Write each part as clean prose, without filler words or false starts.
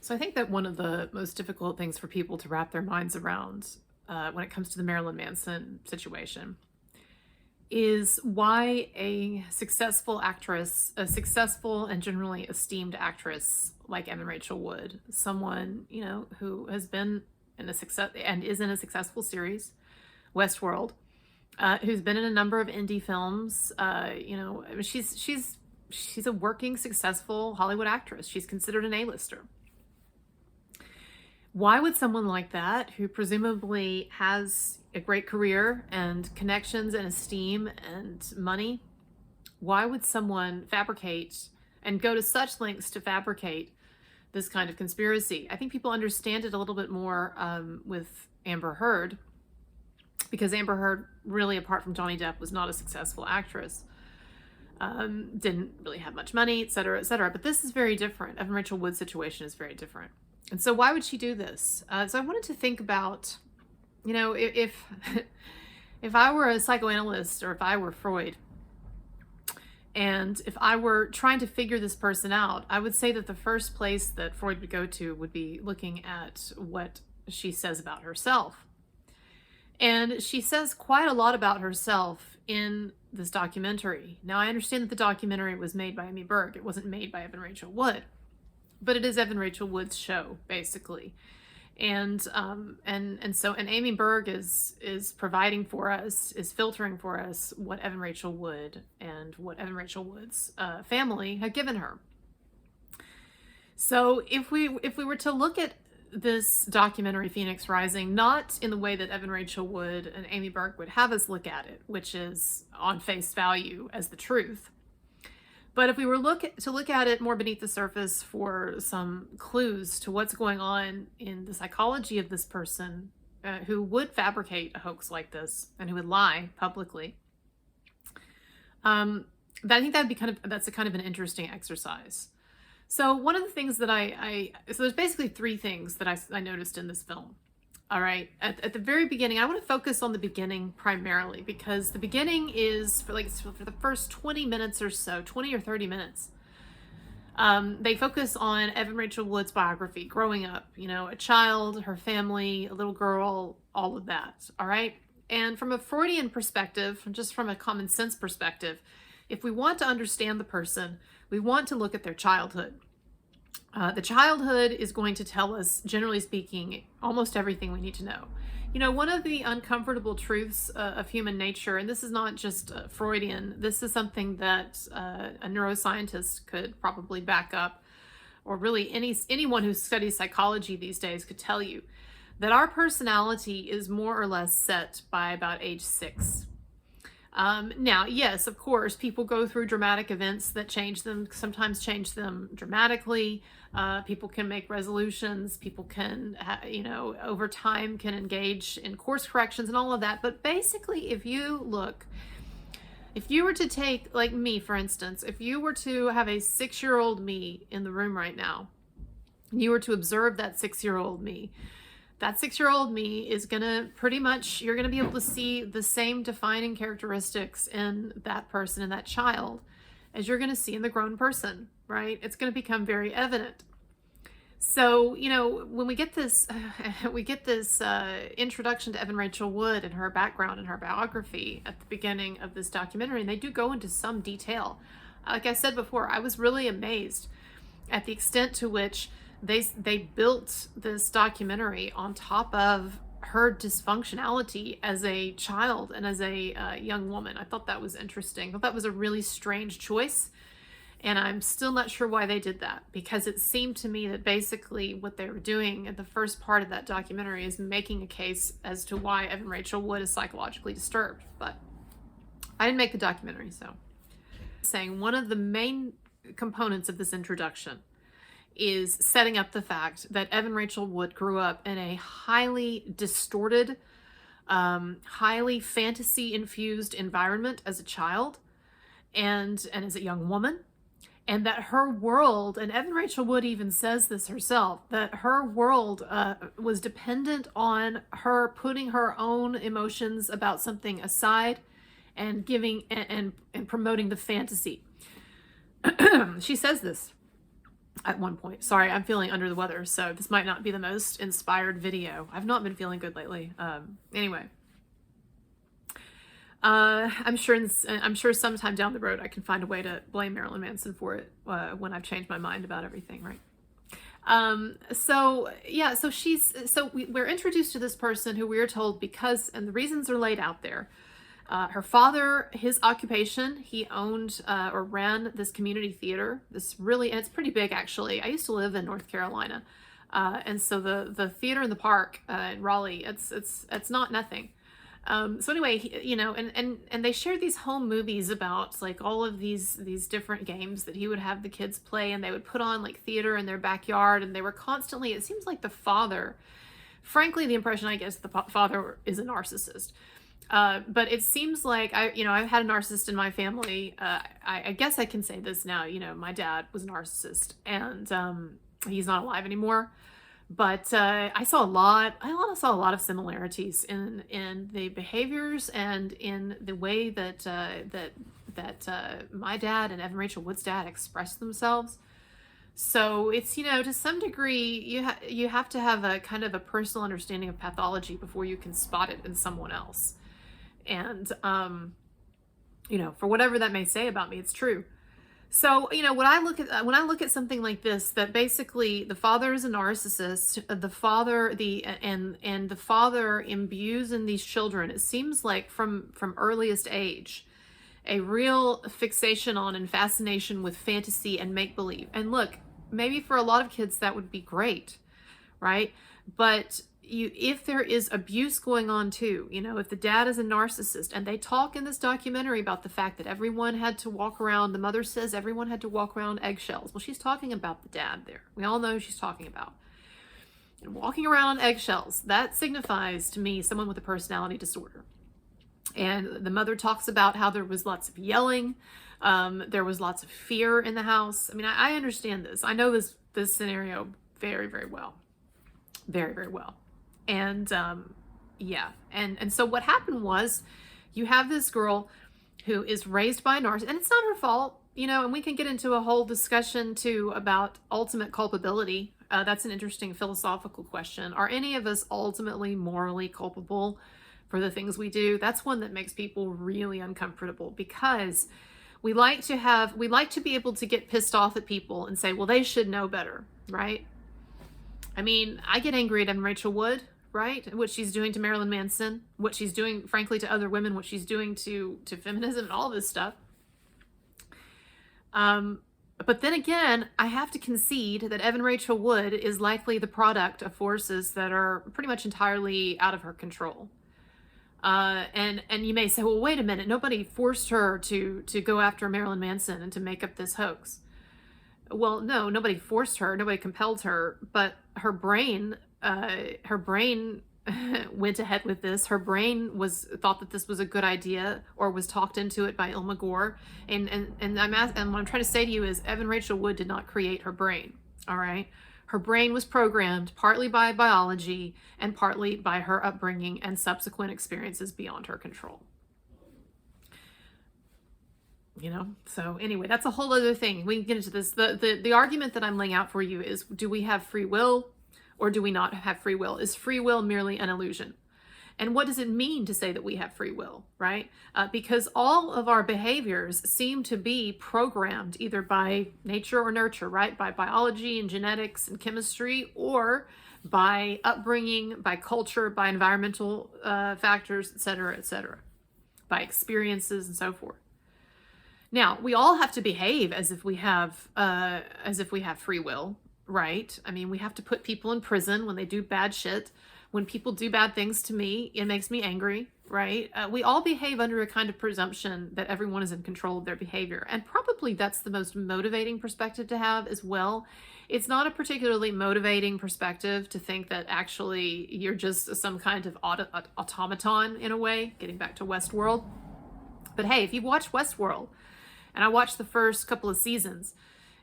So I think that one of the most difficult things for people to wrap their minds around when it comes to the Marilyn Manson situation is why a successful actress, a successful and generally esteemed actress like Evan Rachel Wood, someone, who has been in a success and is in a successful series, Westworld, who's been in a number of indie films, she's a working, successful Hollywood actress. She's considered an A-lister. Why would someone like that, who presumably has a great career and connections and esteem and money, why would someone fabricate and go to such lengths to fabricate this kind of conspiracy? I think people understand it a little bit more with Amber Heard, because Amber Heard, really, apart from Johnny Depp, was not a successful actress. Didn't really have much money, et cetera, et cetera. But this is very different. Evan Rachel Wood's situation is very different. And so why would she do this? So I wanted to think about, if if I were a psychoanalyst, or if I were Freud, and if I were trying to figure this person out, I would say that the first place that Freud would go to would be looking at what she says about herself. And she says quite a lot about herself in this documentary. Now, I understand that the documentary was made by Amy Berg. It wasn't made by Evan Rachel Wood. But it is Evan Rachel Wood's show, basically. And Amy Berg is providing for us, is filtering for us what Evan Rachel Wood and what Evan Rachel Wood's family had given her. So if we were to look at this documentary, Phoenix Rising, not in the way that Evan Rachel Wood and Amy Berg would have us look at it, which is on face value as the truth, but if we were to look at it more beneath the surface for some clues to what's going on in the psychology of this person, who would fabricate a hoax like this and who would lie publicly, I think that's a kind of an interesting exercise. So one of the things that so there's basically three things that I noticed in this film. All right. At the very beginning, I want to focus on the beginning primarily, because the beginning is for the first 20 minutes or so, 20 or 30 minutes. They focus on Evan Rachel Wood's biography, growing up, a child, her family, a little girl, all of that. All right. And from a Freudian perspective, just from a common sense perspective, if we want to understand the person, we want to look at their childhood. The childhood is going to tell us, generally speaking, almost everything we need to know. One of the uncomfortable truths of human nature, and this is not just Freudian, this is something that a neuroscientist could probably back up, or really anyone who studies psychology these days could tell you, that our personality is more or less set by about age 6. Now, yes, of course, people go through dramatic events that change them, sometimes change them dramatically. People can make resolutions. People can, over time can engage in course corrections and all of that. But basically, if you were to take, like me, for instance, if you were to have a 6-year-old me in the room right now, and you were to observe that 6-year-old me, that 6-year-old me is gonna you're gonna be able to see the same defining characteristics in that person, in that child, as you're gonna see in the grown person, right? It's gonna become very evident. So, when we get this, introduction to Evan Rachel Wood and her background and her biography at the beginning of this documentary, and they do go into some detail. Like I said before, I was really amazed at the extent to which they built this documentary on top of her dysfunctionality as a child and as a young woman. I thought that was interesting. I thought that was a really strange choice, and I'm still not sure why they did that, because it seemed to me that basically what they were doing at the first part of that documentary is making a case as to why Evan Rachel Wood is psychologically disturbed. But I didn't make the documentary, so saying one of the main components of this introduction is setting up the fact that Evan Rachel Wood grew up in a highly distorted, highly fantasy-infused environment as a child and as a young woman, and that her world, and Evan Rachel Wood even says this herself, that her world was dependent on her putting her own emotions about something aside and giving and promoting the fantasy. She says this. at one point. Sorry, I'm feeling under the weather, so this might not be the most inspired video. I've not been feeling good lately. Anyway, I'm sure sometime down the road I can find a way to blame Marilyn Manson for it when I've changed my mind about everything, right? So yeah, so we're introduced to this person who we are told because, and the reasons are laid out there. Her father, his occupation, he owned or ran this community theater. And it's pretty big actually. I used to live in North Carolina, and so the theater in the park in Raleigh, it's not nothing. So anyway, and they shared these home movies about like all of these different games that he would have the kids play, and they would put on like theater in their backyard, and they were constantly. It seems like the father, frankly, the impression I guess the father is a narcissist. But it seems like I've had a narcissist in my family. I guess I can say this now. My dad was a narcissist, and he's not alive anymore. But I saw a lot of similarities in the behaviors and in the way that my dad and Evan Rachel Wood's dad expressed themselves. So it's, to some degree, you have to have a kind of a personal understanding of pathology before you can spot it in someone else. And, for whatever that may say about me, it's true. So, when I look at something like this, that basically the father is a narcissist, the father imbues in these children, it seems like from earliest age, a real fixation on and fascination with fantasy and make-believe. And look, maybe for a lot of kids that would be great, right? But if there is abuse going on too, if the dad is a narcissist, and they talk in this documentary about the fact that everyone had to walk around, the mother says everyone had to walk around eggshells. Well, she's talking about the dad there. We all know who she's talking about. And walking around on eggshells, that signifies to me someone with a personality disorder. And the mother talks about how there was lots of yelling. There was lots of fear in the house. I mean, I understand this. I know this scenario very, very well. Very, very well. And and so what happened was, you have this girl who is raised by a narcissist, and it's not her fault, and we can get into a whole discussion too about ultimate culpability. That's an interesting philosophical question. Are any of us ultimately morally culpable for the things we do? That's one that makes people really uncomfortable, because we like to be able to get pissed off at people and say, well, they should know better, right? I mean, I get angry at Evan Rachel Wood, right? What she's doing to Marilyn Manson, what she's doing, frankly, to other women, what she's doing to feminism and all this stuff. But then again, I have to concede that Evan Rachel Wood is likely the product of forces that are pretty much entirely out of her control. And you may say, well, wait a minute, nobody forced her to go after Marilyn Manson and to make up this hoax. Well, no, nobody forced her, nobody compelled her, but her brain went ahead with this. Her brain thought that this was a good idea, or was talked into it by Ilma Gore. And what I'm trying to say to you is, Evan Rachel Wood did not create her brain. All right. Her brain was programmed partly by biology and partly by her upbringing and subsequent experiences beyond her control. So anyway, that's a whole other thing. We can get into this. The argument that I'm laying out for you is, do we have free will or do we not have free will? Is free will merely an illusion? And what does it mean to say that we have free will, right? Because all of our behaviors seem to be programmed either by nature or nurture, right? By biology and genetics and chemistry, or by upbringing, by culture, by environmental factors, et cetera, by experiences and so forth. Now, we all have to behave as if we have free will, right? I mean, we have to put people in prison when they do bad shit. When people do bad things to me, it makes me angry, right? We all behave under a kind of presumption that everyone is in control of their behavior. And probably that's the most motivating perspective to have as well. It's not a particularly motivating perspective to think that actually you're just some kind of automaton in a way, getting back to Westworld. But hey, if you've watched Westworld, and I watched the first couple of seasons,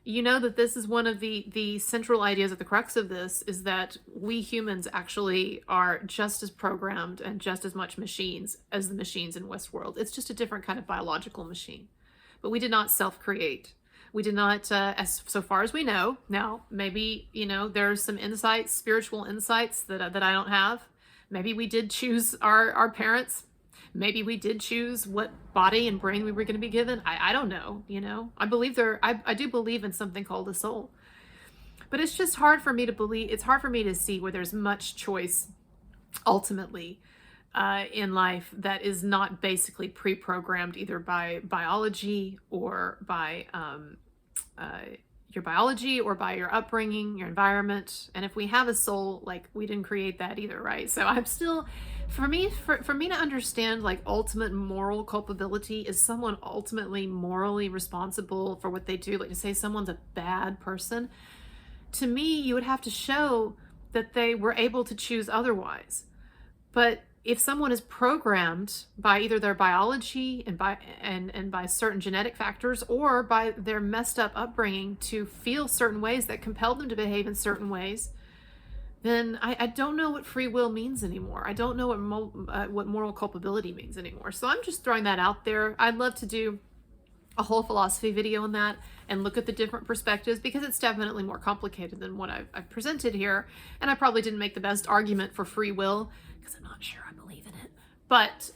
you know that this is one of the central ideas at the crux of this, is that we humans actually are just as programmed and just as much machines as the machines in Westworld. It's just a different kind of biological machine. But we did not self-create. We did not, as so far as we know. Now, maybe, there's some insights, spiritual insights that I don't have. Maybe we did choose our parents. Maybe we did choose what body and brain we were going to be given. I don't know, I do believe in something called a soul. But it's just hard for me to believe, it's hard for me to see where there's much choice ultimately in life that is not basically pre-programmed either by biology or by your biology or by your upbringing, your environment. And if we have a soul, like, we didn't create that either, right? So I'm still, for me to understand like ultimate moral culpability, is someone ultimately morally responsible for what they do? Like, to say someone's a bad person, to me, you would have to show that they were able to choose otherwise. But if someone is programmed by either their biology and by certain genetic factors, or by their messed up upbringing to feel certain ways that compel them to behave in certain ways, then I don't know what free will means anymore. I don't know what moral culpability means anymore. So I'm just throwing that out there. I'd love to do a whole philosophy video on that and look at the different perspectives, because it's definitely more complicated than what I've presented here. And I probably didn't make the best argument for free will, because I'm not sure I believe in it. But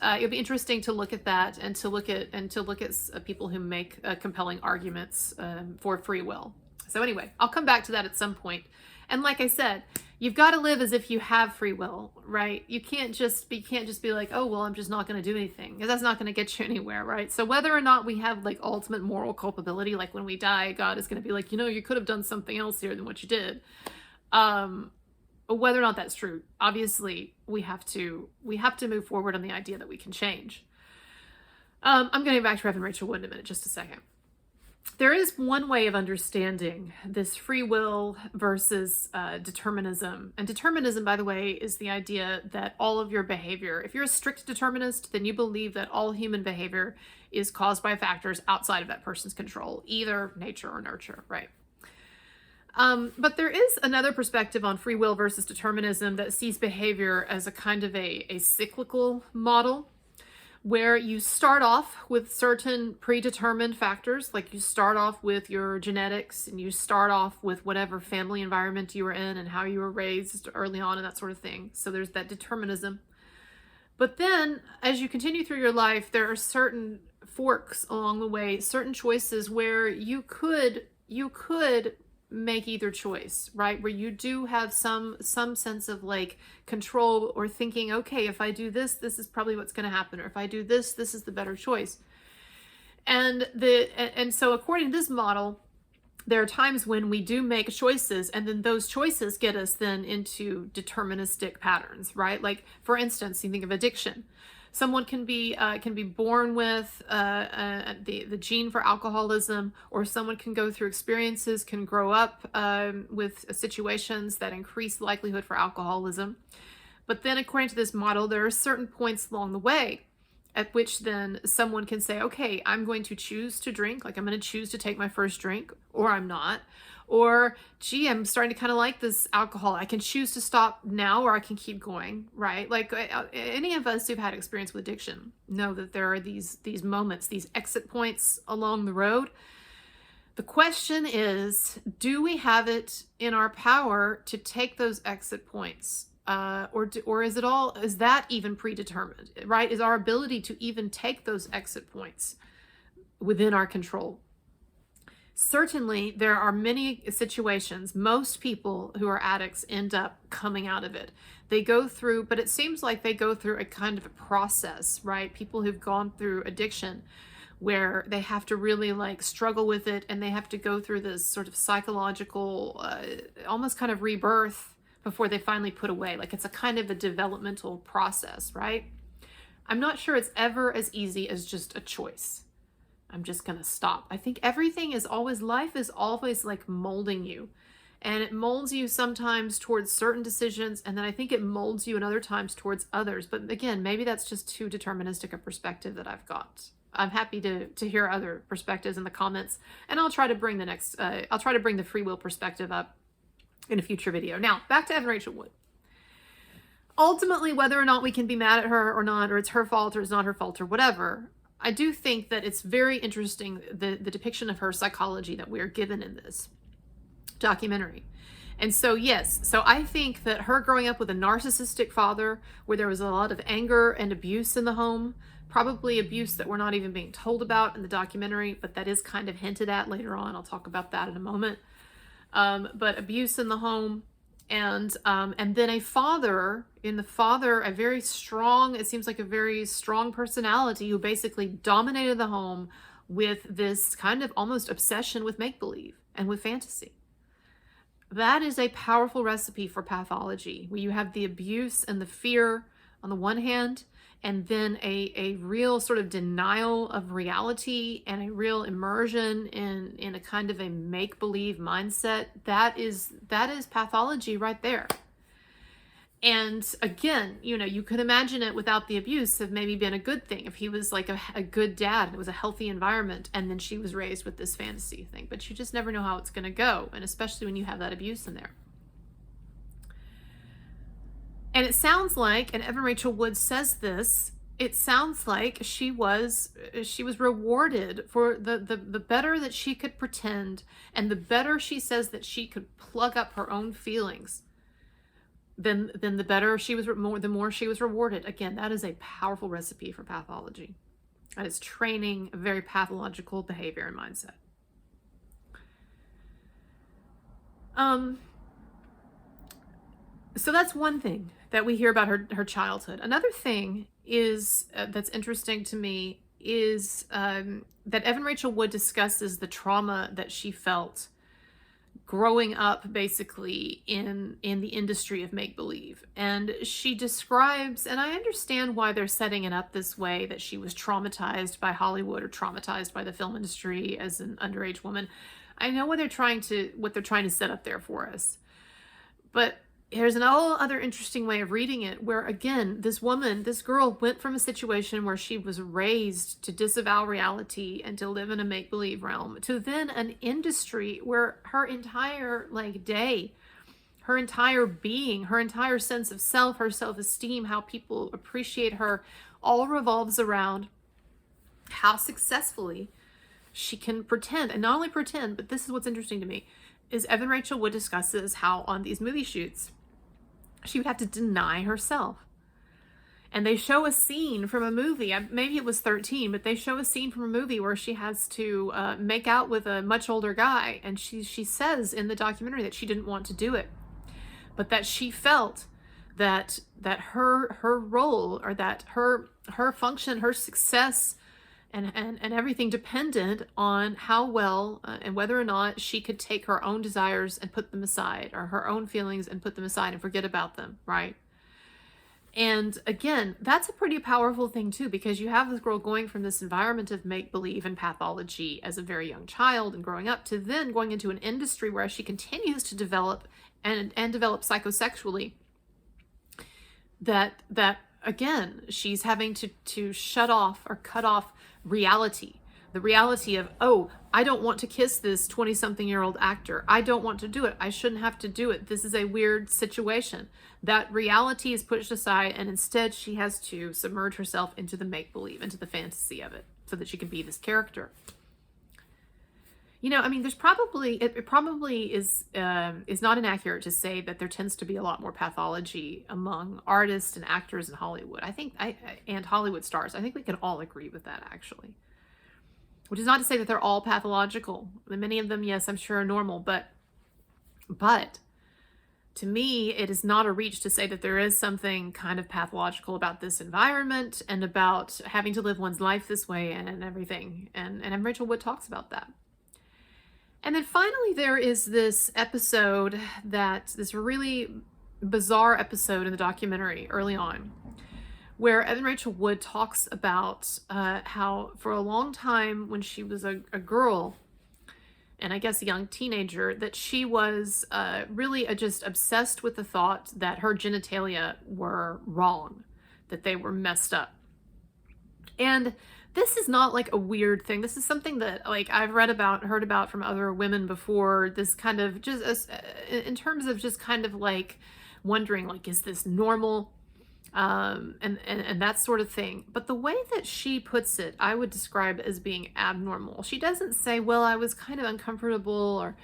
it'll be interesting to look at that, and to look at people who make compelling arguments for free will. So anyway, I'll come back to that at some point. And like I said, you've got to live as if you have free will, right? You can't just be like, oh, well, I'm just not going to do anything, because that's not going to get you anywhere, right? So whether or not we have like ultimate moral culpability, like when we die, God is going to be like, you could have done something else here than what you did. Whether or not that's true, obviously we have to move forward on the idea that we can change. I'm going to get back to Reverend Rachel Wood in a minute, just a second. There is one way of understanding this free will versus determinism. And determinism, by the way, is the idea that all of your behavior, if you're a strict determinist, then you believe that all human behavior is caused by factors outside of that person's control, either nature or nurture, right? But there is another perspective on free will versus determinism that sees behavior as a kind of a cyclical model, where you start off with certain predetermined factors, like you start off with your genetics, and you start off with whatever family environment you were in and how you were raised early on and that sort of thing. So there's that determinism. But then as you continue through your life, there are certain forks along the way, certain choices where you could make either choice, right? Where you do have some sense of like control, or thinking, okay, if I do this, this is probably what's going to happen, or if I do this, this is the better choice. And so according to this model, there are times when we do make choices, and then those choices get us then into deterministic patterns, right? Like, for instance, you think of addiction. Someone can be born with the gene for alcoholism, or someone can go through experiences, can grow up with situations that increase the likelihood for alcoholism. But then according to this model, there are certain points along the way at which then someone can say, okay, I'm going to choose to drink, like I'm going to choose to take my first drink, or I'm not. Or, gee, I'm starting to kind of like this alcohol. I can choose to stop now, or I can keep going, right? Like any of us who've had experience with addiction know that there are these moments, these exit points along the road. The question is, do we have it in our power to take those exit points? Or is that even predetermined, right? Is our ability to even take those exit points within our control? Certainly, there are many situations, most people who are addicts end up coming out of it. They go through, but it seems like they go through a kind of a process, right? People who've gone through addiction, where they have to really like struggle with it, and they have to go through this sort of psychological, almost kind of rebirth before they finally put away. Like, it's a kind of a developmental process, right? I'm not sure it's ever as easy as just a choice. I'm just going to stop. I think life is always like molding you, and it molds you sometimes towards certain decisions. And then I think it molds you in other times towards others. But again, maybe that's just too deterministic a perspective that I've got. I'm happy to hear other perspectives in the comments, and I'll try to bring the free will perspective up in a future video. Now, back to Evan Rachel Wood. Ultimately, whether or not we can be mad at her or not, or it's her fault or it's not her fault or whatever, I do think that it's very interesting, the depiction of her psychology that we are given in this documentary. And so, yes, so I think that her growing up with a narcissistic father, where there was a lot of anger and abuse in the home, probably abuse that we're not even being told about in the documentary, but that is kind of hinted at later on. I'll talk about that in a moment. But abuse in the home, and then a father, a very strong, it seems like a very strong personality who basically dominated the home with this kind of almost obsession with make-believe and with fantasy. That is a powerful recipe for pathology, where you have the abuse and the fear on the one hand, and then a real sort of denial of reality and a real immersion in a kind of a make-believe mindset. That is pathology right there. And again, you could imagine it without the abuse have maybe been a good thing, if he was like a good dad and it was a healthy environment, and then she was raised with this fantasy thing. But you just never know how it's going to go, and especially when you have that abuse in there. And it sounds like, and Evan Rachel Wood says this, it sounds like she was rewarded for the better that she could pretend, and the better she says that she could plug up her own feelings, then the better she was, the more she was rewarded. Again, that is a powerful recipe for pathology. That is training a very pathological behavior and mindset. So that's one thing that we hear about her childhood. Another thing is that's interesting to me is that Evan Rachel Wood discusses the trauma that she felt growing up basically in the industry of make-believe. And she describes, and I understand why they're setting it up this way, that she was traumatized by Hollywood or traumatized by the film industry as an underage woman. I know what they're trying to set up there for us. But here's an whole other interesting way of reading it, where again, this girl went from a situation where she was raised to disavow reality and to live in a make-believe realm, to then an industry where her entire day, her entire being, her entire sense of self, her self-esteem, how people appreciate her, all revolves around how successfully she can pretend. And not only pretend, but this is what's interesting to me, is Evan Rachel Wood discusses how on these movie shoots, she would have to deny herself. And they show a scene from a movie, maybe it was 13, but they show a scene from a movie where she has to make out with a much older guy. And she says in the documentary that she didn't want to do it, but that she felt that her role, or that her function, her success, and everything depended on how well and whether or not she could take her own desires and put them aside, or her own feelings and put them aside and forget about them, right? And again, that's a pretty powerful thing too, because you have this girl going from this environment of make-believe and pathology as a very young child and growing up, to then going into an industry where she continues to develop and develop psychosexually, that again, she's having to shut off or cut off reality. The reality of, oh, I don't want to kiss this 20-something-year-old actor. I don't want to do it. I shouldn't have to do it. This is a weird situation. That reality is pushed aside, and instead she has to submerge herself into the make-believe, into the fantasy of it, so that she can be this character. I mean, it probably is not inaccurate to say that there tends to be a lot more pathology among artists and actors in Hollywood. And Hollywood stars. I think we can all agree with that, actually. Which is not to say that they're all pathological. Many of them, yes, I'm sure are normal, but to me, it is not a reach to say that there is something kind of pathological about this environment and about having to live one's life this way and everything. And Rachel Wood talks about that. And then finally, there is this really bizarre episode in the documentary early on, where Evan Rachel Wood talks about how for a long time when she was a girl, and I guess a young teenager, that she was really just obsessed with the thought that her genitalia were wrong, that they were messed up. And this is not like a weird thing. This is something that I've heard about from other women before. This kind of just in terms of just kind of wondering, is this normal? and that sort of thing. But the way that she puts it, I would describe as being abnormal. She doesn't say, well, I was kind of uncomfortable or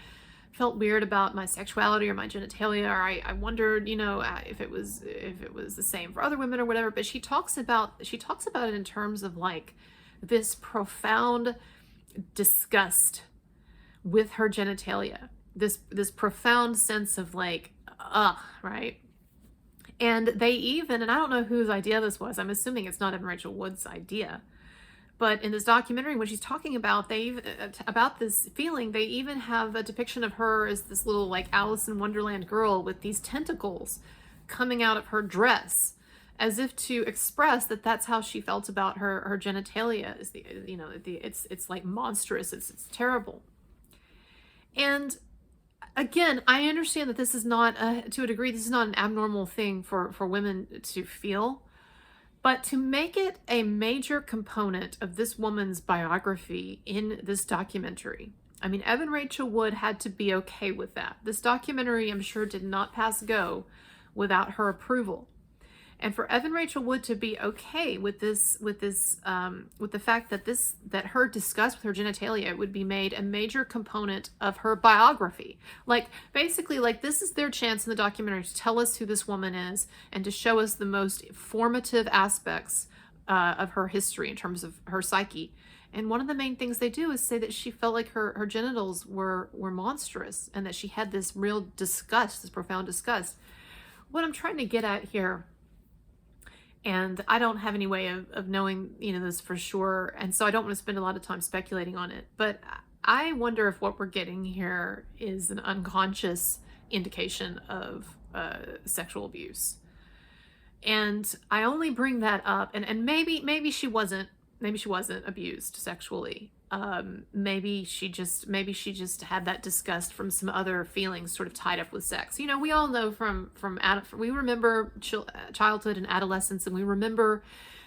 felt weird about my sexuality or my genitalia, or I wondered, if it was the same for other women or whatever. But she talks about it in terms of like this profound disgust with her genitalia, this profound sense of like, ugh, right? And they even, and I don't know whose idea this was, I'm assuming it's not Evan Rachel Wood's idea, but in this documentary, when she's talking about about this feeling, they even have a depiction of her as this little like Alice in Wonderland girl with these tentacles coming out of her dress, as if to express that that's how she felt about her genitalia. Is it's like monstrous, it's terrible. And again, I understand that this is not, to a degree, this is not an abnormal thing for women to feel. But to make it a major component of this woman's biography in this documentary, I mean, Evan Rachel Wood had to be okay with that. This documentary, I'm sure, did not pass go without her approval. And for Evan Rachel Wood to be okay with with the fact that her disgust with her genitalia would be made a major component of her biography, like basically, like this is their chance in the documentary to tell us who this woman is and to show us the most formative aspects of her history in terms of her psyche. And one of the main things they do is say that she felt like her genitals were monstrous and that she had this real disgust, this profound disgust. What I'm trying to get at here, and I don't have any way of knowing, this for sure. And so I don't want to spend a lot of time speculating on it. But I wonder if what we're getting here is an unconscious indication of sexual abuse. And I only bring that up, and maybe she wasn't abused sexually. Maybe she just had that disgust from some other feelings sort of tied up with sex. We all know we remember childhood and adolescence, and we remember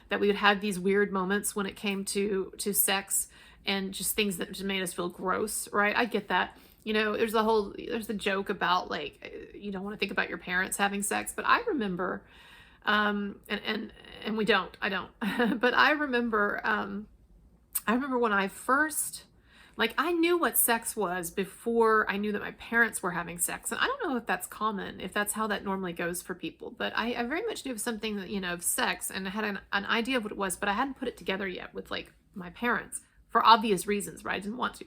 that we would have these weird moments when it came to sex and just things that just made us feel gross, right? I get that. There's the joke about like, you don't want to think about your parents having sex, but I remember, and I don't, but I remember when I first, like, I knew what sex was before I knew that my parents were having sex. And I don't know if that's common, if that's how that normally goes for people. But I very much knew of something that, of sex, and I had an idea of what it was, but I hadn't put it together yet with, like, my parents for obvious reasons, right? I didn't want to.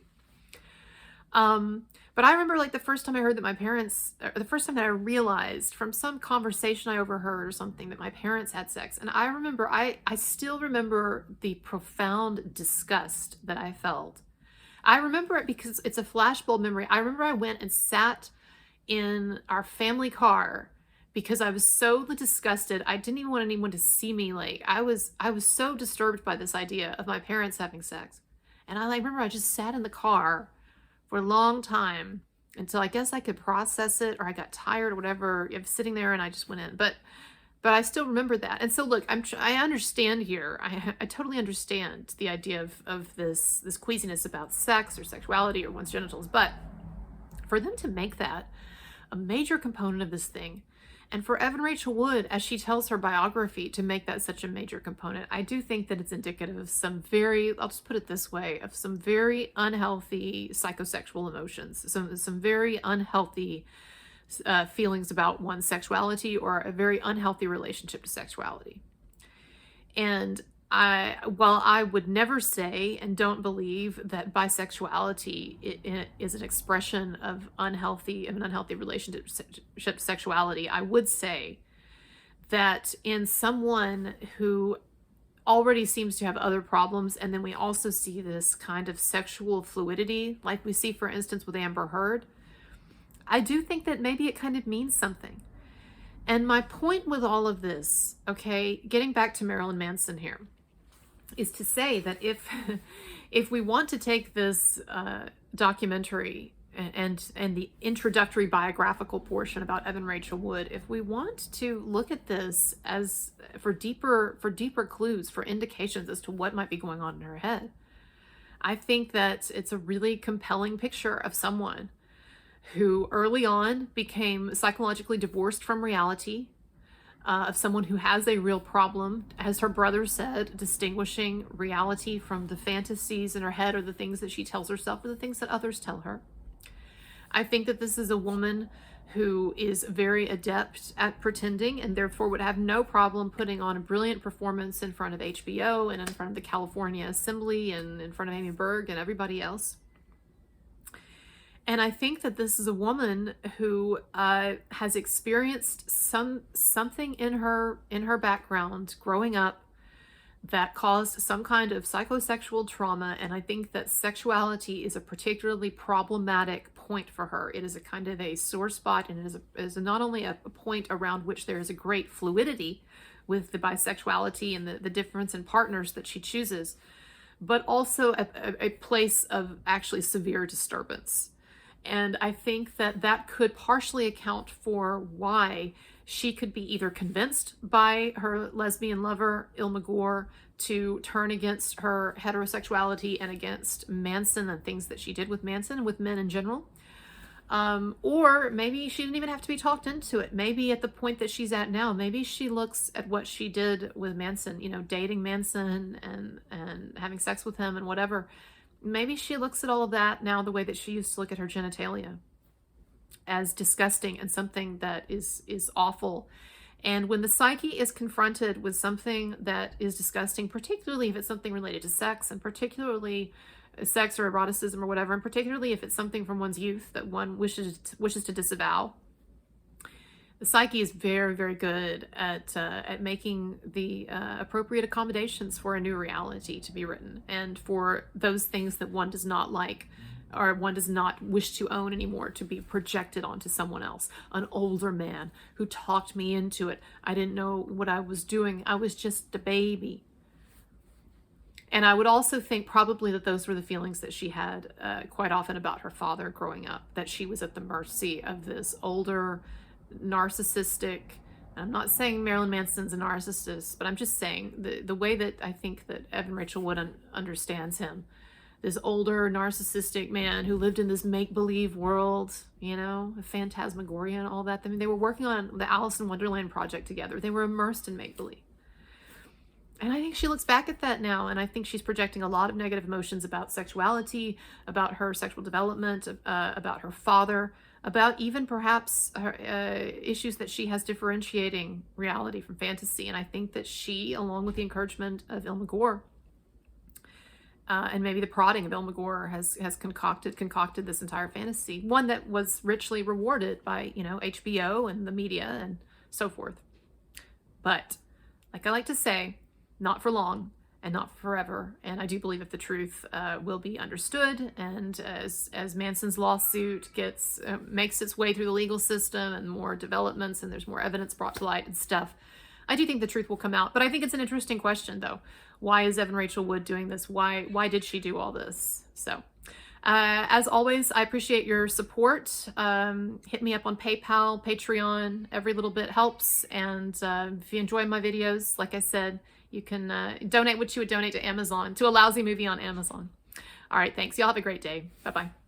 But I remember, like, the first time I heard that the first time that I realized from some conversation I overheard or something that my parents had sex. And I remember, I still remember the profound disgust that I felt. I remember it because it's a flashbulb memory. I remember I went and sat in our family car because I was so disgusted. I didn't even want anyone to see me. Like, I was so disturbed by this idea of my parents having sex. And I remember I just sat in the car for a long time until I guess I could process it, or I got tired or whatever. I was sitting there and I just went in. But I still remember that. And so look, I understand here. I totally understand the idea of this queasiness about sex or sexuality or one's genitals. But for them to make that a major component of this thing, and for Evan Rachel Wood, as she tells her biography, to make that such a major component, I do think that it's indicative of I'll just put it this way, of some very unhealthy psychosexual emotions, some very unhealthy feelings about one's sexuality, or a very unhealthy relationship to sexuality. And while I would never say and don't believe that bisexuality is an expression of an unhealthy relationship to sexuality, I would say that in someone who already seems to have other problems, and then we also see this kind of sexual fluidity, like we see, for instance, with Amber Heard, I do think that maybe it kind of means something. And my point with all of this, okay, getting back to Marilyn Manson here, is to say that if we want to take this documentary and the introductory biographical portion about Evan Rachel Wood, if we want to look at this as for deeper clues, for indications as to what might be going on in her head, I think that it's a really compelling picture of someone who early on became psychologically divorced from reality, of someone who has a real problem, as her brother said, distinguishing reality from the fantasies in her head, or the things that she tells herself, or the things that others tell her. I think that this is a woman who is very adept at pretending, and therefore would have no problem putting on a brilliant performance in front of HBO and in front of the California Assembly and in front of Amy Berg and everybody else. And I think that this is a woman who has experienced something in her background growing up that caused some kind of psychosexual trauma. And I think that sexuality is a particularly problematic point for her. It is a kind of a sore spot, and it is not only a point around which there is a great fluidity with the bisexuality and the difference in partners that she chooses, but also a place of actually severe disturbance. And I think that that could partially account for why she could be either convinced by her lesbian lover, Ilma Gore, to turn against her heterosexuality and against Manson and things that she did with Manson and with men in general. Or maybe she didn't even have to be talked into it. Maybe at the point that she's at now, maybe she looks at what she did with Manson, you know, dating Manson and having sex with him and whatever. Maybe she looks at all of that now the way that she used to look at her genitalia, as disgusting and something that is awful. And when the psyche is confronted with something that is disgusting, particularly if it's something related to sex, and particularly sex or eroticism or whatever, and particularly if it's something from one's youth that one wishes to disavow, the psyche is very, very good at making the appropriate accommodations for a new reality to be written, and for those things that one does not like or one does not wish to own anymore to be projected onto someone else. An older man who talked me into it. I didn't know what I was doing. I was just a baby. And I would also think probably that those were the feelings that she had quite often about her father growing up, that she was at the mercy of this older, narcissistic. I'm not saying Marilyn Manson's a narcissist, but I'm just saying the way that I think that Evan Rachel Wood understands him. This older, narcissistic man who lived in this make-believe world, you know, phantasmagoria and all that. I mean, they were working on the Alice in Wonderland project together. They were immersed in make-believe. And I think she looks back at that now, and I think she's projecting a lot of negative emotions about sexuality, about her sexual development, about her father, about even perhaps her, issues that she has differentiating reality from fantasy. And I think that she, along with the encouragement of Ilma Gore, and maybe the prodding of Ilma Gore, has concocted this entire fantasy, one that was richly rewarded by, you know, HBO and the media and so forth. But like I like to say, not for long and not forever. And I do believe that the truth will be understood, and as Manson's lawsuit makes its way through the legal system and more developments and there's more evidence brought to light and stuff, I do think the truth will come out. But I think it's an interesting question, though. Why is Evan Rachel Wood doing this? Why did she do all this? So as always, I appreciate your support. Hit me up on PayPal, Patreon. Every little bit helps. And if you enjoy my videos, like I said, you can donate what you would donate to Amazon, to a lousy movie on Amazon. All right, thanks. Y'all have a great day. Bye-bye.